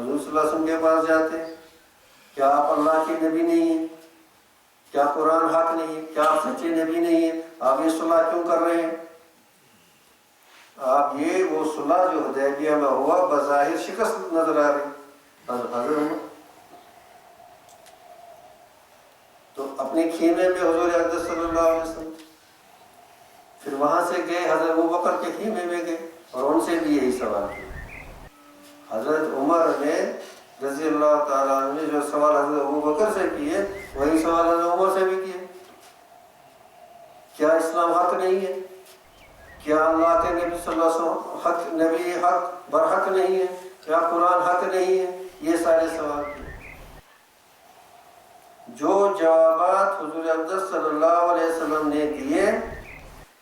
حضور صلی اللہ علیہ وسلم کے پاس جاتے، کیا آپ اللہ کے نبی نہیں ہیں؟ کیا قرآن حق نہیں ہے؟ کیا آپ سچے نبی نہیں ہیں؟ آپ یہ صلح کیوں کر رہے ہیں؟ آپ یہ وہ صلح جو حدیبیہ میں ہوا بظاہر شکست نظر آ رہی حضرت عمر تو اپنے خیمے میں حضور اقدس صلی اللہ علیہ وسلم، پھر وہاں سے گئے حضرت ابوبکر کے خیمے میں گئے اور ان سے بھی یہی سوال کیا۔ حضرت عمر نے رضی اللہ تعالیٰ عنہ نے جو سوال حضرت ابوبکر سے کیے وہی سوال حضرت عمر سے بھی کیے۔ کیا اسلام حق نہیں ہے؟ کیا اللہ کے نبی صلی اللہ علیہ وسلم حق نبی حق برحق نہیں ہے؟ کیا قرآن حق نہیں ہے؟ یہ سارے سوال کیے۔ جو جوابات حضور اقدس صلی اللہ علیہ وسلم نے دیے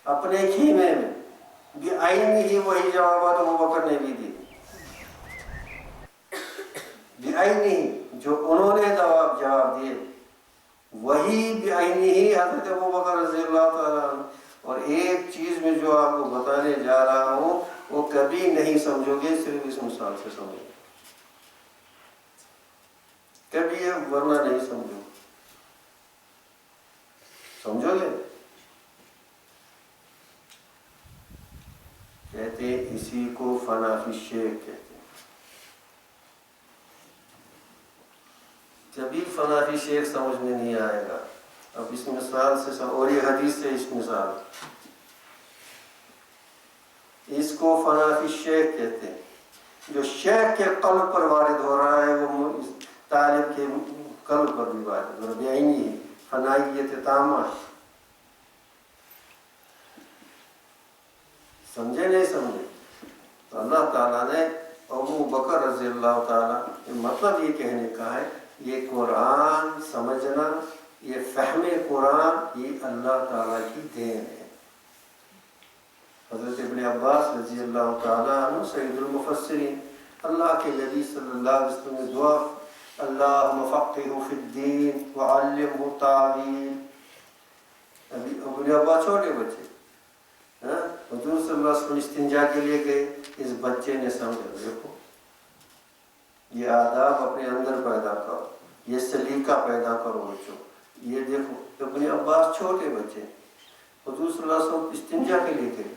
اپنے خیمے میں بعینی ہی وہی جوابات ابوبکر نے بھی دی، بعینی ہی جو انہوں نے جواب دیے وہی بعینی ہی حضرت ابوبکر رضی اللہ تعالیٰ عنہ۔ اور ایک چیز میں جو آپ کو بتانے جا رہا ہوں وہ کبھی نہیں سمجھو گے، صرف اس مثال سے سمجھو گے، کبھی یہ ورنہ نہیں سمجھو گے۔ کہتے ہیں اسی کو فنا فی الشیخ کہتے ہیں۔ کبھی فنا فی الشیخ سمجھ میں نہیں آئے گا۔ اب اس مثال سے اور یہ حدیث سے اس مثال، اس کو فنا فی الشیخ کہتے ہیں۔ جو شیخ کے قلب پر وارد ہو رہا ہے وہ طالب کے قلب پر بھی وارد ہو رہا ہے، بعینی ہے، فنائیت تامہ۔ سمجھے نہیں سمجھے؟ تو اللہ تعالیٰ نے ابو بکر رضی اللہ تعالیٰ، مطلب یہ کہنے کا ہے یہ قرآن سمجھنا، یہ فہم قرآن یہ اللہ تعالیٰ کی دین ہے۔ حضرت ابن عباس رضی اللہ تعالیٰ عنہ سید المفسرین، اللہ کے نبی صلی اللہ علیہ وسلم نے دعا اللہم فقہہ فی الدین وعلمہ تعویل۔ ابن عباس چھوٹے بچے، حضور صلی اللہ علیہ وسلم استنجا کے لیے گئے، اس بچے نے سمجھا دیکھو یہ آداب اپنے اندر پیدا کرو، یہ سلیقہ پیدا کرو بچوں، یہ دیکھو۔ ابن عباس چھوٹے بچے، حضور صلی اللہ علیہ وسلم استنجا کے لیے گئے۔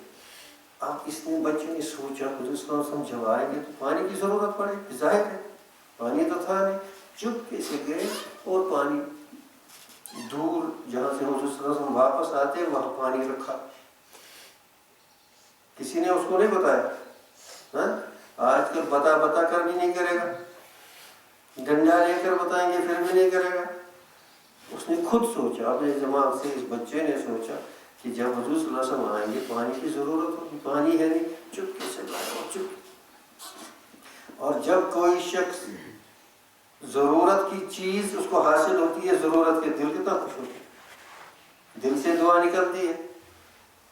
اب اس نے بچے نے سوچا حضور صلی اللہ علیہ وسلم جب آئیں گے تو پانی کی ضرورت پڑے، ظاہر ہے پانی تو تھا نہیں۔ چپکے سے گئے اور پانی دور جہاں سے حضور صلی اللہ علیہ وسلم واپس آتے وہاں پانی رکھا، کسی نے اس کو نہیں بتایا۔ آج کل بتا کر بھی نہیں کرے گا، ڈنڈا لے کر بتائیں گے پھر بھی نہیں کرے گا۔ اس نے خود سوچا، اپنے دماغ سے اس بچے نے سوچا کہ جب حضور صلی اللہ علیہ وسلم آئیں گے پانی کی ضرورت ہوگی، پانی ہے نہیں، چپکے سے لایا چپ۔ اور جب کوئی شخص ضرورت کی چیز اس کو حاصل ہوتی ہے، ضرورت کے دل کتنا خوش ہوتا ہے، دل سے دعا نکلتی ہے،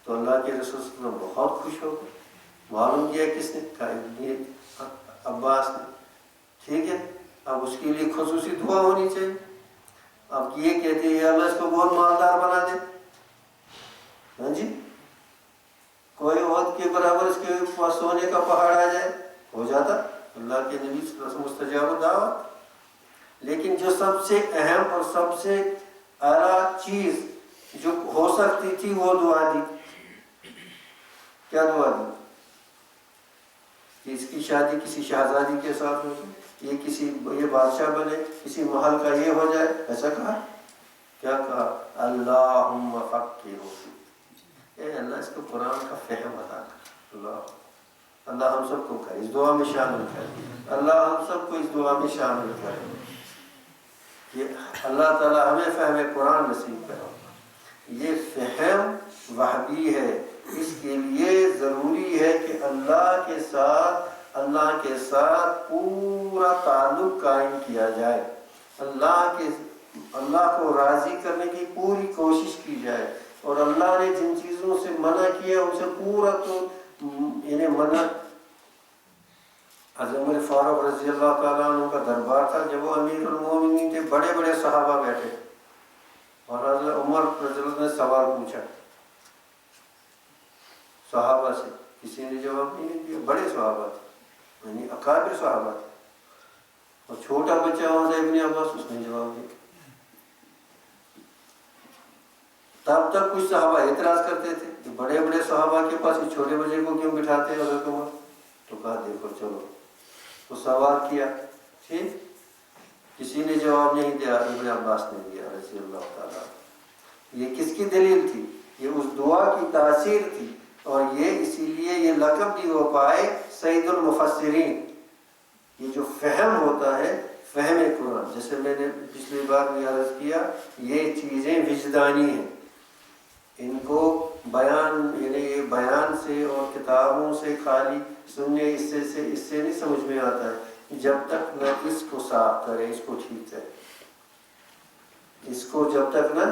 تو اللہ کے رسول صلی اللہ علیہ وسلم بہت خوش ہو گئے۔ معلوم کیا کس نے؟ کہا عباس نے۔ ٹھیک ہے، اب اس کے لیے خصوصی دعا ہونی چاہیے۔ اب یہ کہتے ہیں اللہ اس کو بہت مالدار بنا دے، ہاں جی، کوئی عہد کے برابر اس کے پاس سونے کا پہاڑ آ جائے، ہو جاتا۔ اللہ کے نبی صلی اللہ علیہ وسلم مستجاب الدعوت۔ لیکن جو سب سے اہم اور سب سے اعلیٰ چیز جو ہو سکتی تھی وہ دعا دی۔ کیا دعا دی؟ کہ اس کی شادی کسی شہزادی کے ساتھ ہو جائے، یہ بادشاہ بنے، کسی محل کا یہ ہو جائے، ایسا کہا؟ کیا کہا؟ اللہم فقہہ، اے اللہ اس کو قرآن کا فہم عطا کر۔ اللہ ہم سب کو کرے، اس دعا میں شامل کرے، اللہ ہم سب کو اس دعا میں شامل کرے کہ اللہ تعالیٰ ہمیں فہم قرآن نصیب کرے۔ یہ فہم وحبی ہے، اس کے لیے ضروری ہے کہ اللہ کے ساتھ پورا تعلق قائم کیا جائے، اللہ کو راضی کرنے کی پوری کوشش کی جائے، اور اللہ نے جن چیزوں سے منع کیا ان سے پورا تو یعنی منع۔ حضرت عمر فاروق رضی اللہ تعالیٰ عنہ کا دربار تھا، جب وہ امیر المومنین تھے، بڑے بڑے صحابہ بیٹھے، اور حضرت عمر رضی اللہ نے سوال پوچھا صحابہ سے، کسی نے جواب نہیں دیا، بڑے صحابہ تھے، یعنی اکابر صحابہ تھے۔ چھوٹا بچہ وہاں سے ابن عباس اس نے جواب دیا. تب تک کچھ صحابہ اعتراض کرتے تھے کہ بڑے بڑے صحابہ کے پاس چھوٹے بچے کو کیوں بٹھاتے ہیں حضرت عمر. تو کہا دیکھو چلو تو سوال کیا, ٹھیک, کسی نے جواب نہیں دیا, ابن عباس نے دیا رضی اللہ تعالیٰ. یہ کس کی دلیل تھی؟ یہ اس دعا کی تاثیر تھی, اور یہ اسی لیے یہ لقب بھی وہ پائے سید المفسرین. یہ جو فہم ہوتا ہے, فہم قرآن, جیسے میں نے پچھلی بار بھی عرض کیا, یہ چیزیں وجدانی ہیں. ان کو بیان یعنی یہ بیان سے اور کتابوں سے خالی سننے اس سے نہیں سمجھ میں آتا ہے, جب تک نہ اس کو صاف کرے, اس کو ٹھیک کرے, اس کو جب تک نہ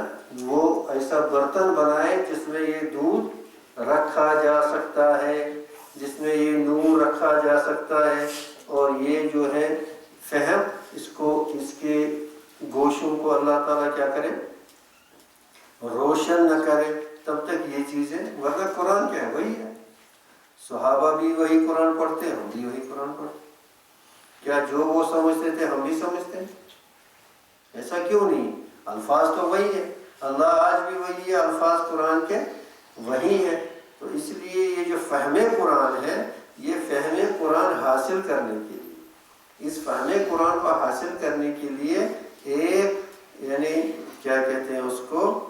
وہ ایسا برتن بنائے جس میں یہ دودھ رکھا جا سکتا ہے, جس میں یہ نور رکھا جا سکتا ہے, اور یہ جو ہے فہم اس کو, اس کے گوشوں کو اللہ تعالیٰ کیا کرے, روشن نہ کرے, تب تک یہ چیزیں. ورنہ قرآن کیا ہے, وہی ہے. صحابہ بھی وہی قرآن پڑھتے, ہم بھی وہی قرآن پڑھتے. کیا جو وہ سمجھتے تھے ہم بھی سمجھتے ہیں؟ ایسا کیوں نہیں؟ الفاظ تو وہی ہے, اللہ آج بھی وہی ہے, الفاظ قرآن کے وہی ہے. تو اس لیے یہ جو فہم قرآن ہے, یہ فہم قرآن حاصل کرنے کے لیے, اس فہم قرآن کو حاصل کرنے کے لیے ایک یعنی کیا کہتے ہیں اس کو,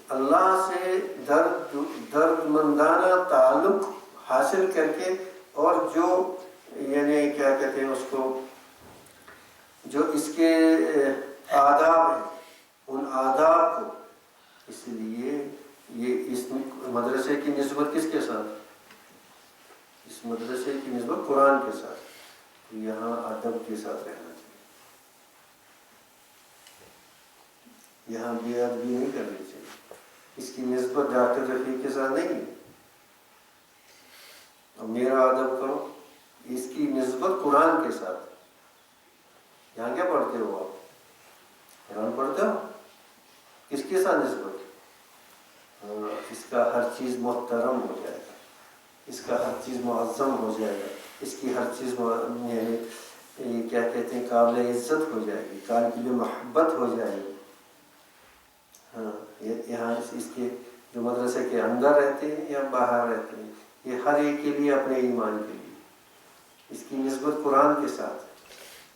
اللہ سے درد مندانہ تعلق حاصل کر کے, اور جو یعنی کیا کہتے ہیں اس کو, جو اس کے آداب ہیں ان آداب کو. اس لیے یہ اس مدرسے کی نسبت کس کے ساتھ؟ اس مدرسے کی نسبت قرآن کے ساتھ. یہاں ادب کے ساتھ رہنا چاہیے, یہاں بے ادبی نہیں کرنی چاہیے. اس کی نسبت ڈاکٹر رفیق کے ساتھ نہیں ہے, اب میرا ادب کرو, اس کی نسبت قرآن کے ساتھ. یہاں کیا پڑھتے ہو آپ؟ قرآن پڑھتے ہو, کس کے ساتھ نسبت؟ اس کا ہر چیز محترم ہو جائے گا, اس کا ہر چیز معظم ہو جائے گا, اس کی ہر چیز یعنی کیا کہتے ہیں قابل عزت ہو جائے گی, قابل محبت ہو جائے گی. ہاں, یہاں اس کے جو مدرسے کے اندر رہتے ہیں یا باہر رہتے ہیں, یہ ہر ایک کے لیے اپنے ایمان کے لیے اس کی نسبت قرآن کے ساتھ.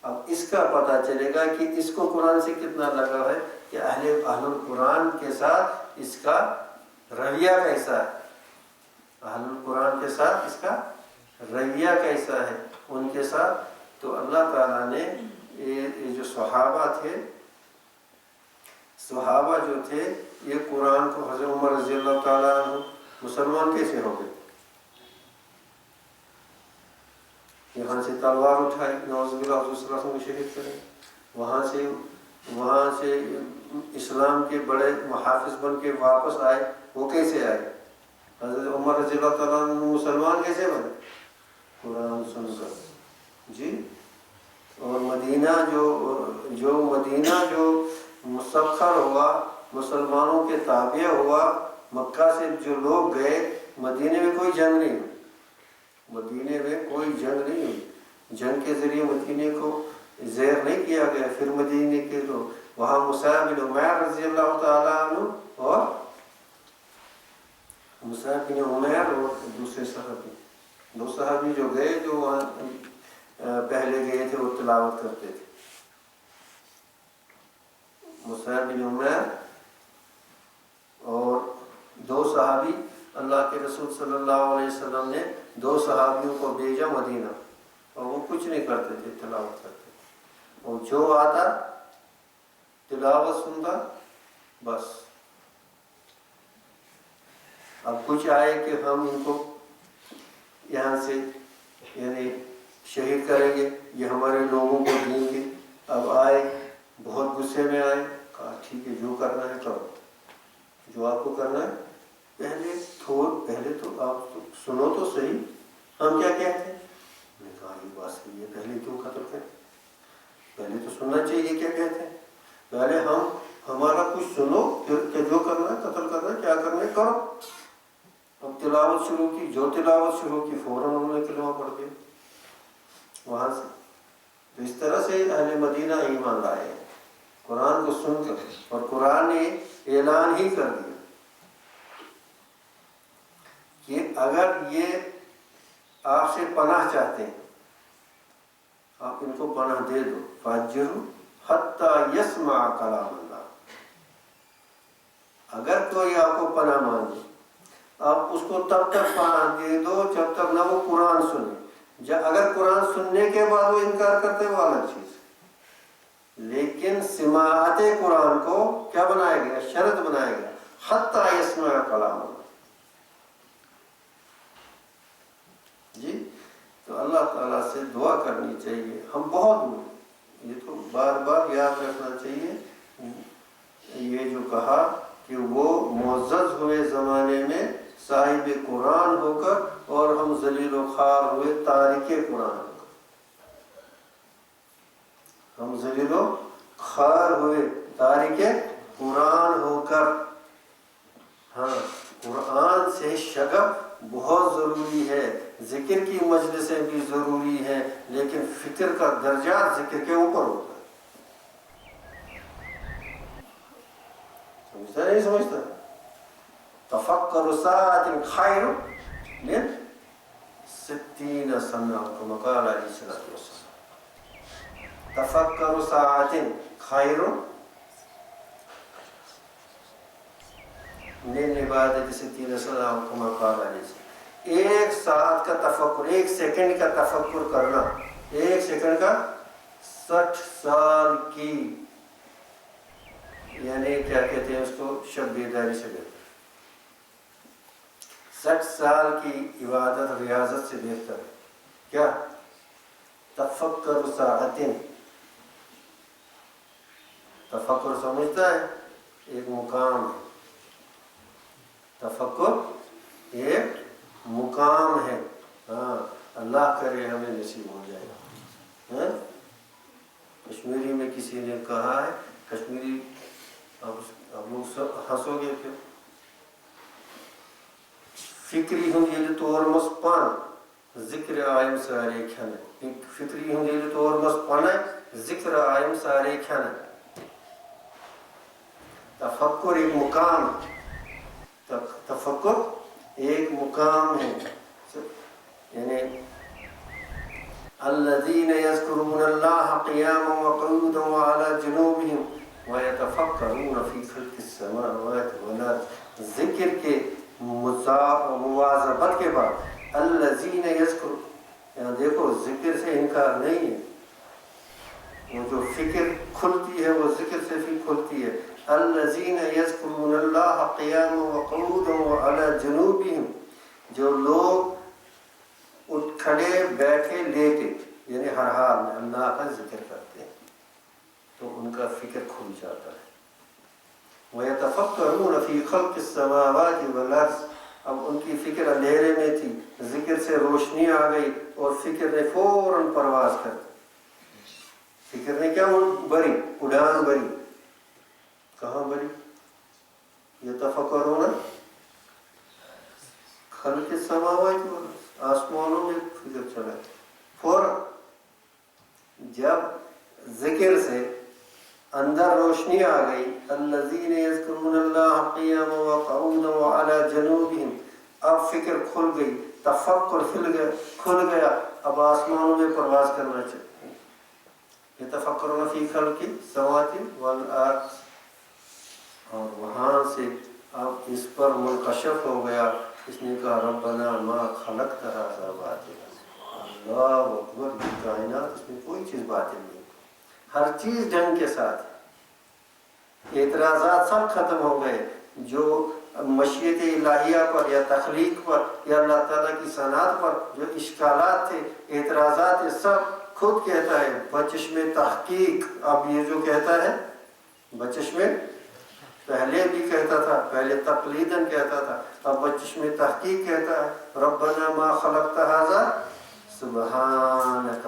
اب اس کا پتہ چلے گا کہ اس کو قرآن سے کتنا لگا ہے, کہ اہل القرآن کے ساتھ اس کا رویہ کیسا ہے, اہل القرآن کے ساتھ اس کا رویہ کیسا ہے ان کے ساتھ. تو اللہ تعالیٰ نے یہ جو صحابہ تھے, صحابہ جو تھے, یہ قرآن کو, حضرت عمر رضی اللہ تعالیٰ عنہ مسلمان کیسے ہو گئے؟ یہاں سے تلوار اٹھائی, نعوذ باللہ, حضور صلی اللہ علیہ وسلم کو شہید کرے, وہاں سے اسلام کے بڑے محافظ بن کے واپس آئے. وہ کیسے آئے؟ حضرت عمر رضی اللہ تعالیٰ عنہ مسلمان کیسے بنے؟ قرآن سن کر, جی. اور مدینہ جو مسخر ہوا, مسلمانوں کے تابع ہوا, مکہ سے جو لوگ گئے, مدینے میں کوئی جنگ نہیں ہوئی, مدینے میں کوئی جنگ نہیں ہوئی. جنگ کے ذریعے مدینے کو زیر نہیں کیا گیا. پھر مدینے کے لوگ وہاں مصعب بن عمیر رضی اللہ تعالیٰ عنہ, اور مصعب بن عمیر اور دوسرے صحابی, دو صحابی جو گئے, جو وہاں پہلے گئے تھے, وہ تلاوت کرتے تھے. مصعب بن عمیر اور دو صحابی, اللہ کے رسول صلی اللہ علیہ وسلم نے 2 صحابیوں کو بھیجا مدینہ, اور وہ کچھ نہیں کرتے تھے, تلاوت کرتے تھے. اور جو آتا تلاوت سنتا بس. اب کچھ آئے کہ ہم ان کو یہاں سے یعنی شہید کریں گے, یہ ہمارے لوگوں کو دیں گے. اب آئے, بہت غصے میں آئے, کہا ٹھیک ہے, جو کرنا ہے کرو, جو آپ کو کرنا ہے. پہلے تو آپ سنو تو صحیح, ہم کیا کہتے ہیں. میں نے کہا یہ بات صحیح ہے, پہلے کیوں قتل کریں, پہلے تو سننا چاہیے کیا کہتے ہیں. پہلے ہمارا کچھ سنو, پھر جو کرنا ہے, قتل کرنا ہے, کیا کرنا ہے کرو. اب تلاوت شروع کی, جو تلاوت شروع کی فوراً انہوں نے کلمہ پڑھ دیا. وہاں سے تو اس طرح سے اہل مدینہ ایمان لائے ہیں قرآن کو سن کر، اور قرآن نے اعلان ہی کر دیا کہ اگر یہ آپ سے پناہ چاہتے ہیں آپ ان کو پناہ دے دو، فاجروا حتی یسمع کلام اللہ، اگر کوئی آپ کو پناہ مانگے آپ اس کو تب تک پناہ دے دو جب تک نہ وہ قرآن سنے، اگر قرآن سننے کے بعد وہ انکار کرتے وہ الگ چیز، لیکن سماعت قرآن کو کیا بنایا گیا؟ شرط بنایا گیا، حتی یسمع کلام اللہ۔ جی تو اللہ تعالیٰ سے دعا کرنی چاہیے، ہم بہت یہ تو بار بار یاد رکھنا چاہیے، یہ جو کہا کہ وہ معزز ہوئے زمانے میں صاحب قرآن ہو کر، اور ہم ذلیل و خوار ہوئے تارک قرآن ہو کر، ہم ذلیل و خوار ہوئے تارک قرآن ہو کر۔ ہاں قرآن سے شغف بہت ضروری ہے، ذکر کی مجلسیں بھی ضروری ہیں، لیکن فکر کا درجہ ذکر کے اوپر ہوتا ہے، سمجھتا نہیں سمجھتا؟ تفکر ساعت خیر من 60 سنہ، کما قال علیہ الصلوۃ والسلام، تفکر ساعت خیر من عبادت 60 سنہ، کما قال علیہ السلام۔ ایک ساعت کا تفکر، ایک سیکنڈ کا تفکر کرنا، ایک سیکنڈ کا 60 سال کی، یعنی کیا کہتے ہیں اس کو، شب بیداری سے بہتر، 60 سال کی عبادت ریاضت سے بہتر ہے۔ کیا؟ تفکر ساعتین، تفکر سمجھتا ہے ایک مقام ہے، تفکر ایک مقام ہے۔ ہاں اللہ کرے ہمیں نصیب ہو جائے۔ کشمیری میں کسی نے کہا ہے، کشمیری اب لوگ سب ہنسو گے پھر، فکری ہوں یہ طور مس پان ذکر آئم سارے کھانے، فکری ہوں یہ طور مس پانے ذکر آئم سارے کھانے۔ تفکر ایک مقام، تفکر ایک مقام ہے، یعنی الذین یذکرون اللہ قیاما وقعودا وعلی جنوبہم ویتفکرون فی خلق السماوات والارض، ذکر کے مواظبت کے بعد الذین یذکرون، یہاں دیکھو ذکر سے انکار نہیں ہے، وہ جو فکر کھلتی ہے وہ ذکر سے بھی کھلتی ہے۔ الذین یذکرون اللہ قیاما وقعودا وعلی جنوبہم، جو لوگ اٹھ کھڑے بیٹھے لیٹے یعنی ہر حال میں اللہ کا ذکر کرتے ہیں تو ان کا فکر کھل جاتا ہے۔ وَيَتَفَكَّرُونَ فِي خَلْقِ السَّمَاوَاتِ وَالْأَرْضِ، اب ان کی فکر اندھیرے میں تھی، ذکر سے روشنی آ گئی اور فکر نے فوراً پرواز کر دی، فکر نے کیا بری، اڑان بری، کہاں بری؟ یتفکرون خلق السماوات والارض، آسمانوں میں فکر چلا، فوراً جب ذکر سے اندر روشنی آ گئی، الذین یذکرون اللہ قیاما وقعودا وعلی جنوبہم، اب فکر کھل گئی، تفکر کھل گیا، اب آسمانوں میں پرواز کرنا چاہیے۔ یتفکرون فی خلق السماوات والارض، اور وہاں سے اب اس پر منکشف ہو گیا، اس نے کہا ربنا ما خلقت ھذا باطلا، اللہ اکبر، یہ کائنات اس میں کوئی چیز باطل نہیں، ہر چیز ڈھنگ کے ساتھ ہے۔ اعتراضات سب ختم ہو گئے، جو مشیت الہیہ پر یا تخلیق پر یا اللہ تعالیٰ کی صنعت پر جو اشکالات تھے، اعتراضات، یہ سب خود کہتا ہے بچشم تحقیق۔ اب یہ جو کہتا ہے بچشم، پہلے بھی کہتا تھا، پہلے تقلیداً کہتا تھا، اب بچشم تحقیق کہتا ہے ربنا ما خلقت ھذا سبحانک